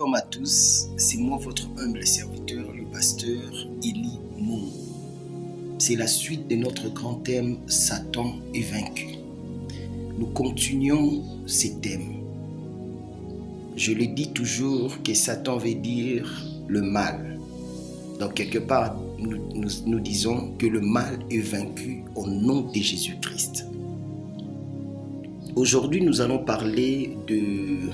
Bonjour à tous, c'est moi votre humble serviteur, le pasteur Élie Moum. C'est la suite de notre grand thème « Satan est vaincu ». Nous continuons ces thèmes. Je le dis toujours que Satan veut dire le mal. Donc quelque part, nous disons que le mal est vaincu au nom de Jésus-Christ. Aujourd'hui, nous allons parler de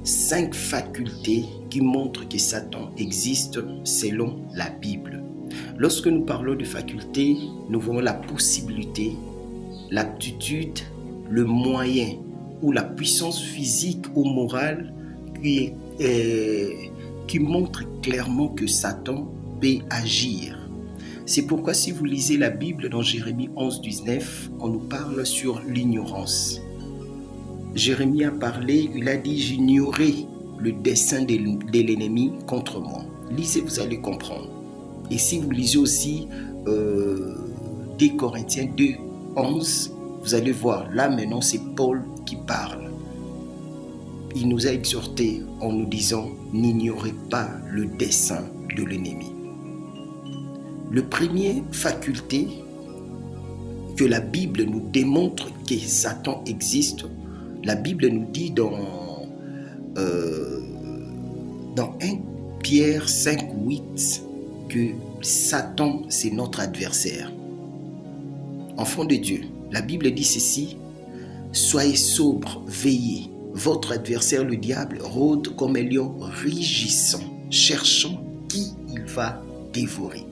5 facultés qui montrent que Satan existe selon la Bible. Lorsque nous parlons de facultés, nous voyons la possibilité, l'aptitude, le moyen ou la puissance physique ou morale qui montre clairement que Satan peut agir. C'est pourquoi si vous lisez la Bible dans Jérémie 11:19, on nous parle sur l'ignorance. Jérémie a parlé, il a dit « J'ignorais le dessein de l'ennemi contre moi ». Lisez, vous allez comprendre. Et si vous lisez aussi 2 Corinthiens 2:11, vous allez voir, là maintenant c'est Paul qui parle. Il nous a exhortés en nous disant « N'ignorez pas le dessein de l'ennemi ». Le premier faculté que la Bible nous démontre que Satan existe, la Bible nous dit dans 1 Pierre 5:8 que Satan, c'est notre adversaire. Enfants de Dieu, la Bible dit ceci: « Soyez sobres, veillez. Votre adversaire, le diable, rôde comme un lion rugissant, cherchant qui il va dévorer. »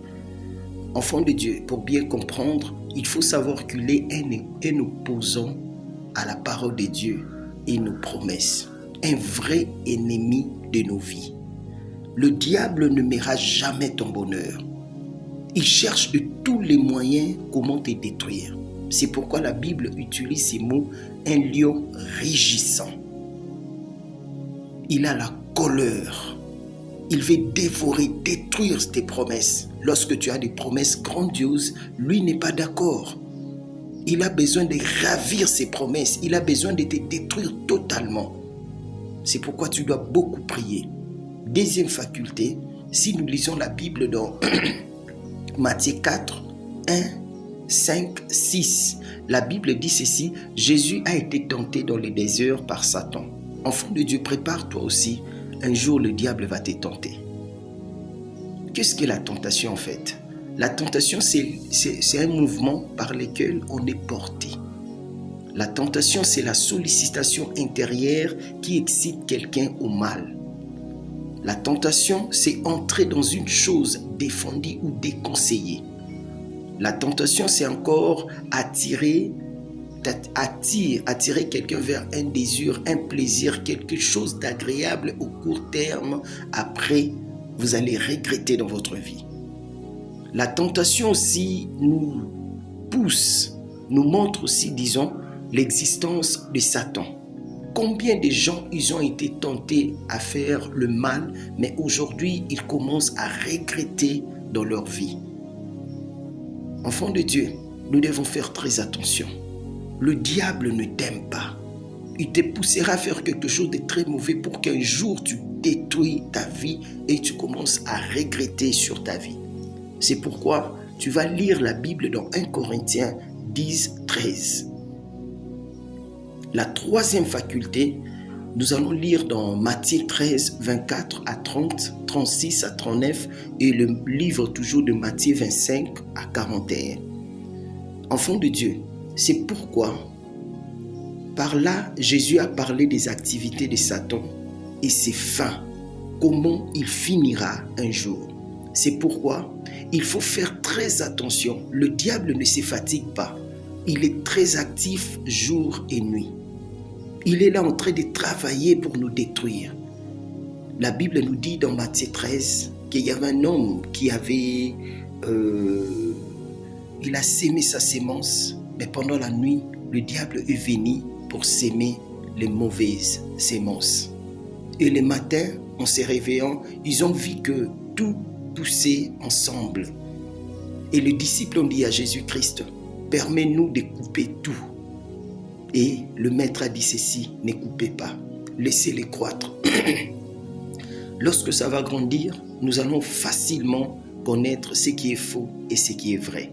Enfants de Dieu, pour bien comprendre, il faut savoir qu'il est un opposant à la parole de Dieu et nos promesses, un vrai ennemi de nos vies. Le diable ne mettra jamais ton bonheur. Il cherche de tous les moyens comment te détruire. C'est pourquoi la Bible utilise ces mots, un lion rugissant. Il a la colère. Il veut dévorer, détruire tes promesses. Lorsque tu as des promesses grandioses, lui n'est pas d'accord. Il a besoin de ravir ses promesses. Il a besoin de te détruire totalement. C'est pourquoi tu dois beaucoup prier. Deuxième faculté, si nous lisons la Bible dans Matthieu 4, 1, 5, 6, la Bible dit ceci: Jésus a été tenté dans le désert par Satan. Enfant de Dieu, prépare-toi aussi. Un jour, le diable va te tenter. Qu'est-ce que la tentation en fait? La tentation, c'est un mouvement par lequel on est porté. La tentation, c'est la sollicitation intérieure qui excite quelqu'un au mal. La tentation, c'est entrer dans une chose défendue ou déconseillée. La tentation, c'est encore attirer quelqu'un vers un désir, un plaisir, quelque chose d'agréable au court terme. Après, vous allez regretter dans votre vie. La tentation aussi nous pousse, nous montre aussi, disons, l'existence de Satan. Combien de gens ils ont été tentés à faire le mal, mais aujourd'hui ils commencent à regretter dans leur vie. Enfants de Dieu, nous devons faire très attention. Le diable ne t'aime pas. Il te poussera à faire quelque chose de très mauvais pour qu'un jour tu détruis ta vie et tu commences à regretter sur ta vie. C'est pourquoi tu vas lire la Bible dans 1 Corinthiens 10:13. La troisième faculté, nous allons lire dans Matthieu 13, 24 à 30, 36 à 39 et le livre toujours de Matthieu 25 à 41. Enfants de Dieu, c'est pourquoi par là, Jésus a parlé des activités de Satan et ses fins, comment il finira un jour. C'est pourquoi il faut faire très attention. Le diable ne se fatigue pas. Il est très actif jour et nuit. Il est là en train de travailler pour nous détruire. La Bible nous dit dans Matthieu 13 qu'il y avait un homme qui avait... il a sémé sa sémence, mais pendant la nuit, le diable est venu pour s'aimer les mauvaises semences. Et le matin, en se réveillant, ils ont vu que tout poussait ensemble. Et les disciples ont dit à Jésus-Christ: permets-nous de couper tout. Et le maître a dit ceci: ne coupez pas, laissez-les croître. Lorsque ça va grandir, nous allons facilement connaître ce qui est faux et ce qui est vrai.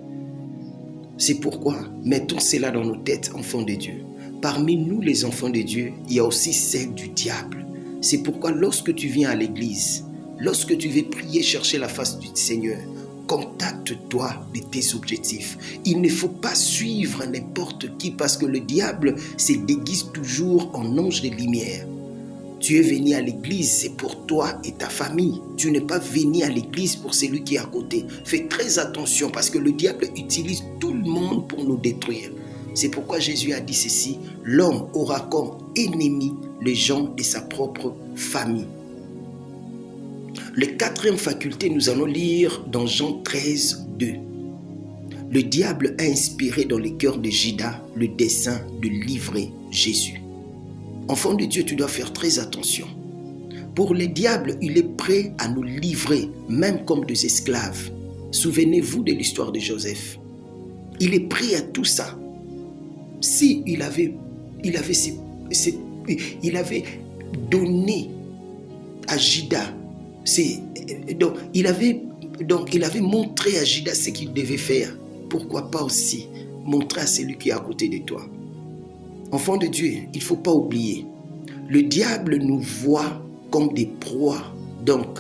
C'est pourquoi mettons cela dans nos têtes, enfants de Dieu. Parmi nous, les enfants de Dieu, il y a aussi celle du diable. C'est pourquoi lorsque tu viens à l'église, lorsque tu veux prier, chercher la face du Seigneur, contacte-toi de tes objectifs. Il ne faut pas suivre n'importe qui parce que le diable se déguise toujours en ange de lumière. Tu es venu à l'église, c'est pour toi et ta famille. Tu n'es pas venu à l'église pour celui qui est à côté. Fais très attention parce que le diable utilise tout le monde pour nous détruire. C'est pourquoi Jésus a dit ceci, l'homme aura comme ennemi les gens de sa propre famille. La quatrième faculté, nous allons lire dans Jean 13, 2. Le diable a inspiré dans le cœur de Judas le dessein de livrer Jésus. Enfant de Dieu, tu dois faire très attention. Pour le diable, il est prêt à nous livrer, même comme des esclaves. Souvenez-vous de l'histoire de Joseph. Il est prêt à tout ça. Si il avait donné à Judas, il avait montré à Judas ce qu'il devait faire. Pourquoi pas aussi montrer à celui qui est à côté de toi? Enfant de Dieu, il ne faut pas oublier, le diable nous voit comme des proies. Donc,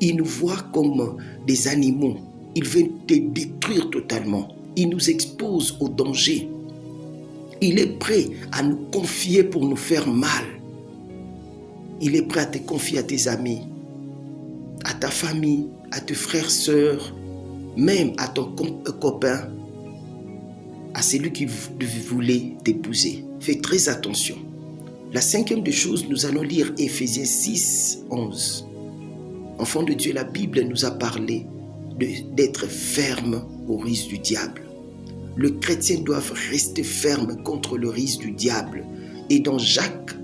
il nous voit comme des animaux. Il veut te détruire totalement. Il nous expose au danger. Il est prêt à nous confier pour nous faire mal. Il est prêt à te confier à tes amis, à ta famille, à tes frères, sœurs, même à ton copain, à celui qui voulait t'épouser. Fais très attention. La cinquième des choses, nous allons lire Éphésiens 6, 11. Enfant de Dieu, la Bible nous a parlé d'être ferme au risque du diable. Le chrétien doit rester ferme contre le risque du diable. Et dans Jacques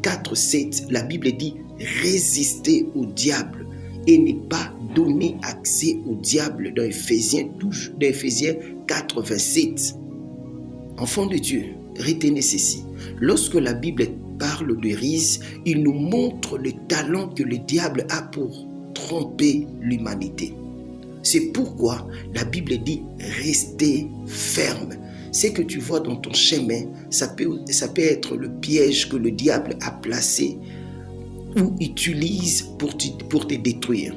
4, 7, la Bible dit « Résistez au diable et ne pas donner accès au diable » dans Éphésiens 4, 27. Enfants de Dieu, retenez ceci. Lorsque la Bible parle de risque, il nous montre le talent que le diable a pour tromper l'humanité. C'est pourquoi la Bible dit « Restez ferme ». Ce que tu vois dans ton chemin, ça peut être le piège que le diable a placé ou utilise pour te détruire.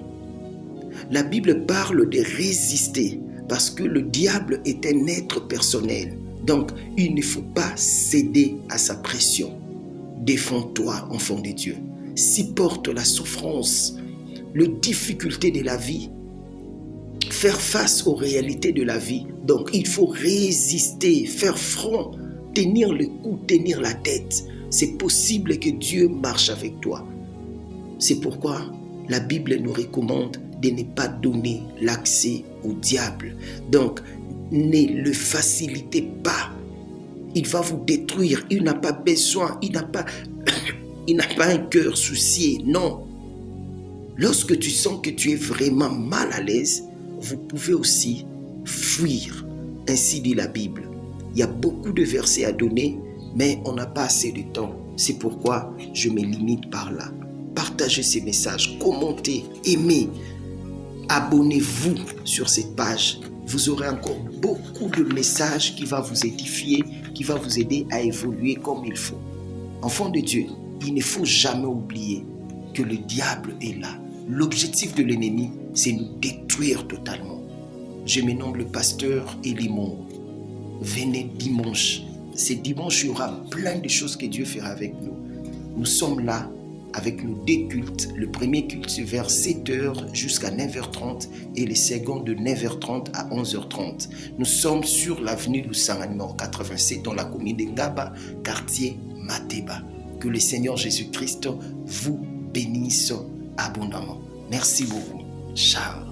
La Bible parle de résister parce que le diable est un être personnel. Donc, il ne faut pas céder à sa pression. Défends-toi, enfant de Dieu. Supporte la souffrance, les difficultés de la vie. Faire face aux réalités de la vie. Donc, il faut résister, faire front, tenir le coup, tenir la tête. C'est possible que Dieu marche avec toi. C'est pourquoi la Bible nous recommande de ne pas donner l'accès au diable. Donc, ne le facilitez pas. Il va vous détruire. Il n'a pas besoin. Il n'a pas un cœur soucié. Non. Lorsque tu sens que tu es vraiment mal à l'aise, vous pouvez aussi fuir. Ainsi dit la Bible. Il y a beaucoup de versets à donner, mais on n'a pas assez de temps. C'est pourquoi je me limite par là. Partagez ces messages, commentez, aimez, abonnez-vous sur cette page. Vous aurez encore beaucoup de messages qui vont vous édifier, qui vont vous aider à évoluer comme il faut. Enfants de Dieu, il ne faut jamais oublier que le diable est là. L'objectif de l'ennemi, c'est nous détruire totalement. Je me nomme le pasteur Elimon. Venez dimanche. Ce dimanche, il y aura plein de choses que Dieu fera avec nous. Nous sommes là avec nos deux cultes. Le premier culte, c'est vers 7h jusqu'à 9h30 et le second de 9h30 à 11h30. Nous sommes sur l'avenue Lusanga numéro 87 dans la commune de Ngaba, quartier Mateba. Que le Seigneur Jésus-Christ vous bénisse abondamment. Merci beaucoup. Ciao.